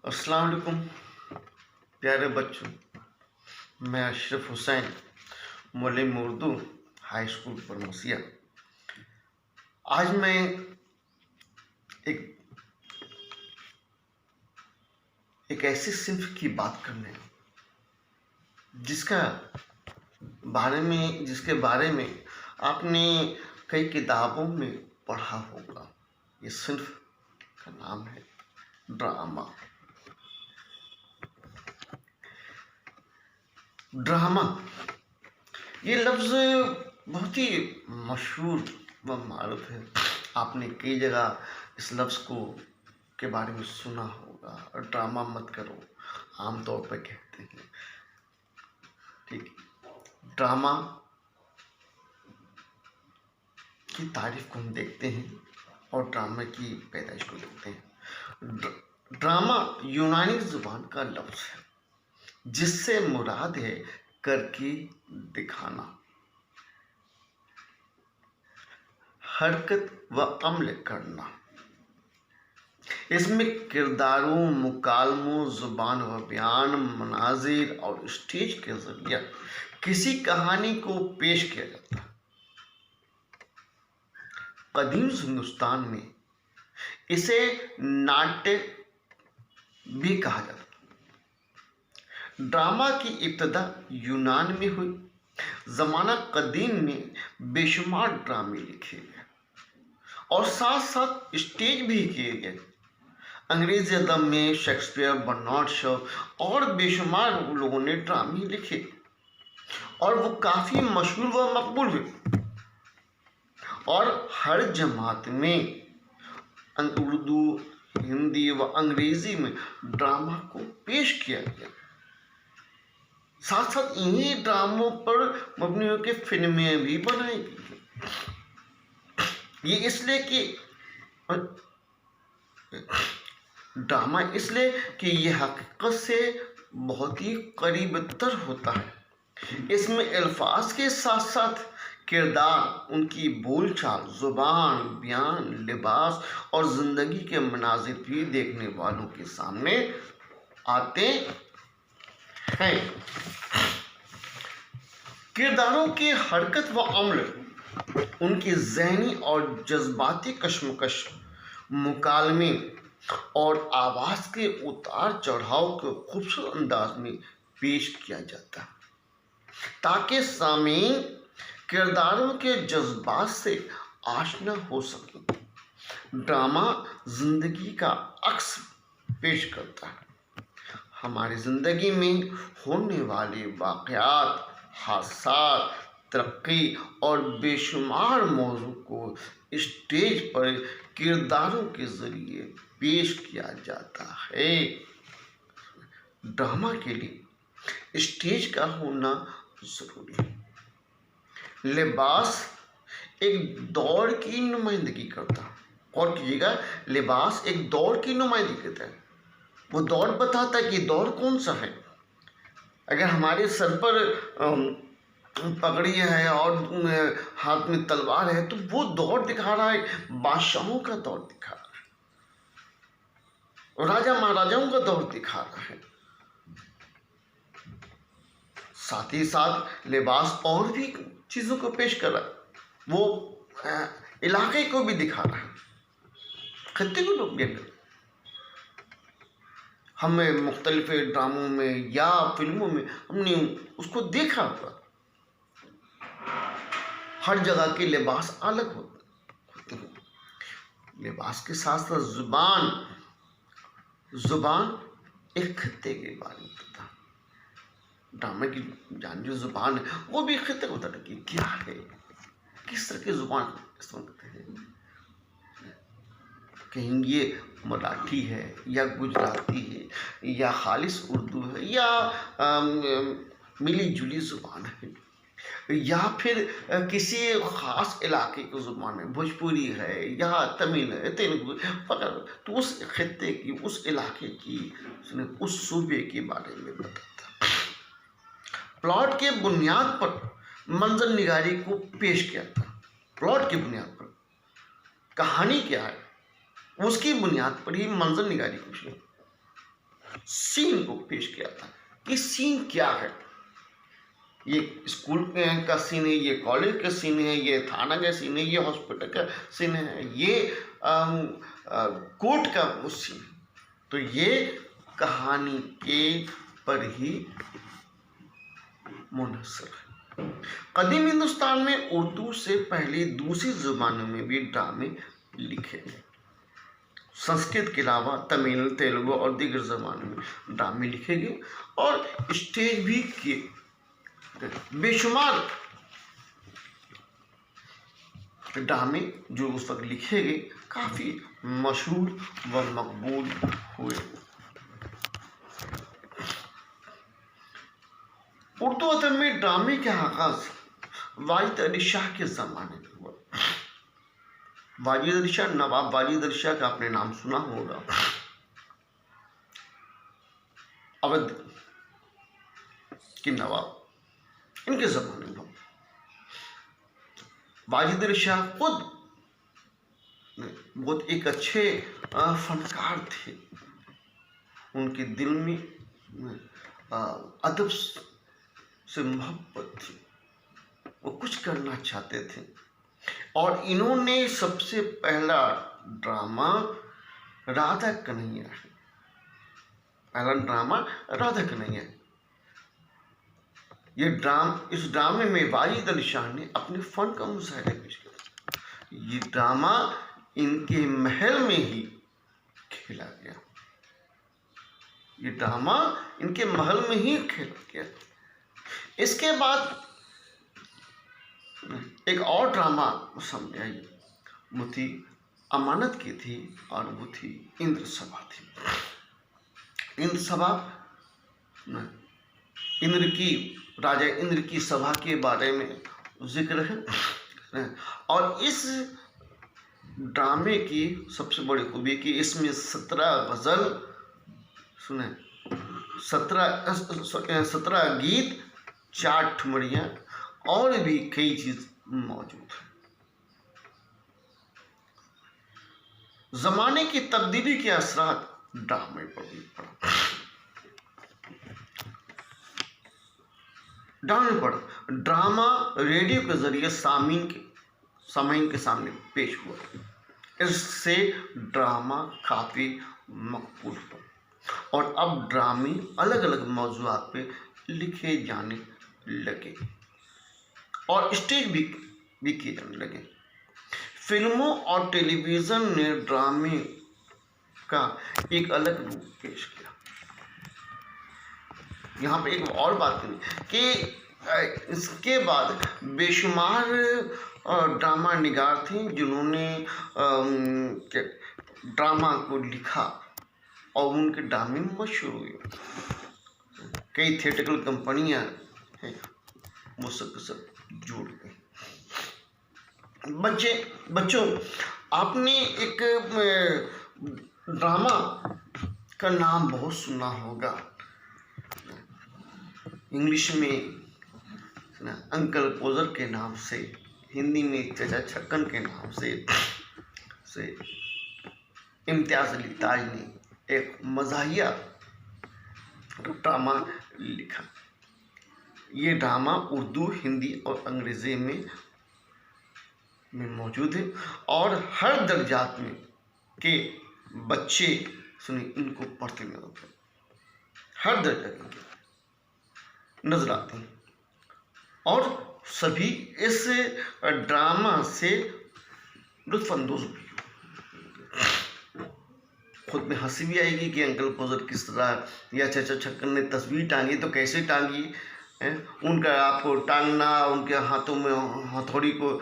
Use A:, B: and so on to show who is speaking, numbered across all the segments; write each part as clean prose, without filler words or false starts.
A: अस्सलाम वालेकुम प्यारे बच्चों। मैं Ashraf Hussain, Muallem Urdu, high school परमसिया। आज मैं एक एक ऐसे सिंफ की बात करने जिसके बारे में आपने कई किताबों में पढ़ा होगा। ये सिंफ का नाम है ड्रामा। ड्रामा ये लफ्ज़ बहुत ही मशहूर व मारूफ है। आपने कई जगह इस लफ्ज़ के बारे में सुना होगा। और ड्रामा मत करो आमतौर पर कहते हैं, ठीक। ड्रामा की तारीफ को हम देखते हैं और ड्रामा की पैदाइश को देखते हैं। ड्रामा यूनानी जुबान का लफ्ज़ है जिससे मुराद है करके दिखाना, हरकत व अमल करना। इसमें किरदारों, मुकालमों, जुबान व बयान, मनाजिर और स्टेज के जरिए किसी कहानी को पेश किया जाता है। कदीम हिंदुस्तान में इसे नाट्य भी कहा जाता है। ड्रामा की इब्तिदा यूनान में हुई। ज़माना कदीम में बेशुमार ड्रामे लिखे गए और साथ साथ स्टेज भी किए गए। अंग्रेज़ी अदब में शेक्सपियर, बर्नार्ड शॉ और बेशुमार लोगों ने ड्रामे लिखे और वो काफ़ी मशहूर व मकबूल हुए। और हर जमात में उर्दू, हिंदी व अंग्रेज़ी में ड्रामा को पेश किया गया। साथ साथ इन्हीं ड्रामों पर मबनी होकर फिल्में भी बनाई गई। ये इसलिए कि ड्रामा इसलिए कि ये हकीकत से बहुत ही करीब तर होता है। इसमें अल्फाज के साथ साथ किरदार, उनकी बोलचाल, जुबान, बयान, लिबास और ज़िंदगी के मनाजिर भी देखने वालों के सामने आते हैं। किरदारों की हरकत व अमल, उनकी ज़हनी और जज्बाती कशमकश, मुकालमे और आवाज़ के उतार चढ़ाव को खूबसूरत अंदाज में पेश किया जाता है ताकि सामीन किरदारों के जज्बात से आशना हो सके। ड्रामा ज़िंदगी का अक्स पेश करता है। हमारी ज़िंदगी में होने वाले वाक़यात, हादसात, तरक्की और बेशुमार मौजू को स्टेज पर किरदारों के ज़रिए पेश किया जाता है। ड्रामा के लिए स्टेज का होना ज़रूरी है। लिबास एक दौर की नुमाइंदगी करता है। और कीजिएगा, लिबास एक दौर की नुमाइंदगी करता है। वो दौर बताता है कि दौर कौन सा है। अगर हमारे सर पर पगड़ी है और हाथ में तलवार है तो वो दौर दिखा रहा है, बादशाहों का दौर दिखा रहा है, राजा महाराजाओं का दौर दिखा रहा है। साथ ही साथ लिबास और भी चीज़ों को पेश कर रहा है। वो इलाके को भी दिखा रहा है, खत्ते को लोग देख। हमें मुख्तलिफ ड्रामों में या फिल्मों में हमने उसको देखा होगा। हर जगह के लिबास अलग होते हैं। लिबास के साथ साथ जुबान एक खत्ते के बारे में बताता है। ड्रामे की जान जो जुबान है वो भी खत्ते को बताता है कि क्या है, किस तरह की जुबान इस्तेमाल करते हैं। कहीं ये मराठी है या गुजराती है या खालिस उर्दू है या मिली जुली ज़ुबान है या फिर किसी ख़ास इलाके की ज़ुबान है, भोजपुरी है या तमिल है, तेलुगु, तो उस खत्ते की, उस इलाके की, उस सूबे के बारे में बताता। प्लॉट के बुनियाद पर मंजर निगारी को पेश किया था। प्लॉट की बुनियाद पर कहानी क्या है उसकी बुनियाद पर ही मंजर निगारी कुछ नहीं। सीन को पेश किया था कि सीन क्या है। ये स्कूल का सीन है, ये कॉलेज का सीन है, ये थाना का सीन है, ये हॉस्पिटल का सीन है, ये कोर्ट का सीन है। तो ये कहानी के पर ही मुनहसर है। कदीम हिंदुस्तान में उर्दू से पहले दूसरी जुबानों में भी ड्रामे लिखे गए। संस्कृत के अलावा तमिल, तेलुगु और दीगर जबानों में ड्रामे लिखे गए और स्टेज भी किए। बेशुमार ड्रामे जो उस वक्त लिखे गए काफी मशहूर व मकबूल हुए। उर्दू अदब में ड्रामे का आगाज वाजिद अली शाह के जमाने में हुआ। वाजिद अली शाह, नवाब वाजिद अली शाह का आपने नाम सुना होगा। अवध के नवाब, इनके जमाने में वाजिद अली शाह खुद बहुत एक अच्छे फनकार थे। उनके दिल में अदब से मोहब्बत थी, वो कुछ करना चाहते थे और इन्होंने सबसे पहला ड्रामा राधा कन्हैया, पहला ड्रामा राधा कन्हैया, इस ड्रामे में वाजिद अली शाह ने अपने फन का मुजाहिरा पेश किया। ये ड्रामा इनके महल में ही खेला गया। ये ड्रामा इनके महल में ही खेला गया। इसके बाद एक और ड्रामा सामने आई, वो थी अमानत की थी और वो थी इंद्र सभा थी। इंद्र सभा राजा इंद्र की सभा के बारे में जिक्र है और इस ड्रामे की सबसे बड़ी खूबी कि इसमें 17 गज़ल सुने, 17 गीत, 4 ठुमरियाँ और भी कई चीज मौजूद है। जमाने की तब्दीली के असरात ड्रामे पर भी पड़ा। ड्रामा रेडियो के जरिए सामीन के सामने पेश हुआ। इससे ड्रामा काफी मकबूल हुआ और अब ड्रामे अलग अलग मौज़ूआत पे लिखे जाने लगे और स्टेज भी किए जाने लगे। फिल्मों और टेलीविज़न ने ड्रामे का एक अलग रूप पेश किया। यहाँ पे एक और बात करें कि इसके बाद बेशुमार ड्रामा निगार थे जिन्होंने ड्रामा को लिखा और उनके ड्रामे मशहूर हुए। कई थिएट्रिकल कंपनियां हैं, वो सब जुड़ गए। बच्चों, आपने एक ड्रामा का नाम बहुत सुना होगा, इंग्लिश में अंकल पोजर के नाम से, हिंदी में चाचा छक्कन के नाम से इम्तियाज़ अली ताज ने एक मज़ाहिया ड्रामा लिखा। ये ड्रामा उर्दू, हिंदी और अंग्रेज़ी में मौजूद है और हर दर्जात में के बच्चे इनको पढ़ते नजर आते हैं, हर दर्जा के नजर आते हैं और सभी इस ड्रामा से लुत्फानंदोज भी। खुद में हंसी भी आएगी कि अंकल पोजर किस तरह या चाचा छक्कन ने तस्वीर टांगी तो कैसे टांगी है, उनका आपको टांगना, उनके हाथों में हथौड़ी को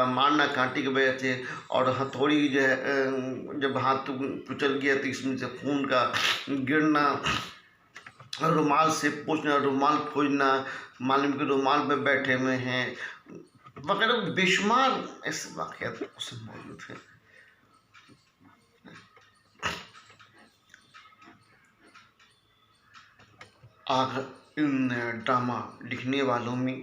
A: मारना कांटे के वजह से, और हथौड़ी जो है जब हाथ कुचल गया तो इसमें से खून का गिरना, रुमाल से पोंछना, रुमाल खोजना, मालूम के रुमाल पे बैठे हुए हैं वगैरह बेशुमार ऐसे वाक़यात उसमें मौजूद हैं। आग इन ड्रामा लिखने वालों में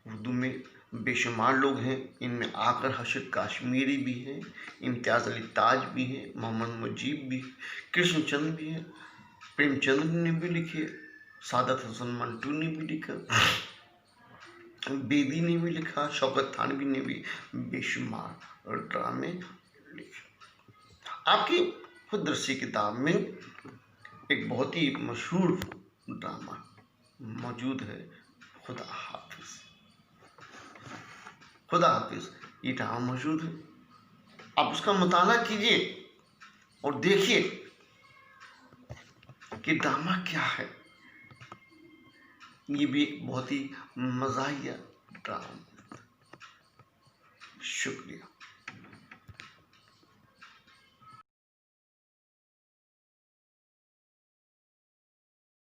A: उर्दू में बेशुमार लोग हैं। इनमें आकर हर्षद काश्मीरी भी हैं, इम्तियाज़ अली ताज भी हैं, मोहम्मद मुजीब भी, कृष्णचंद भी हैं, प्रेमचंद ने भी लिखे, सादत हसन मंटू ने भी लिखा, बेदी ने भी लिखा, शौकत थानवी ने भी बेशुमार ड्रामे लिखे। आपकी खुदरसी किताब में एक बहुत ही मशहूर ड्रामा मौजूद है, खुदा हाफिज। खुदा हाफिज ये ड्रामा मौजूद है, आप उसका मुताला कीजिए और देखिए कि ड्रामा क्या है। ये भी एक बहुत ही मज़ाहिया ड्रामा। शुक्रिया।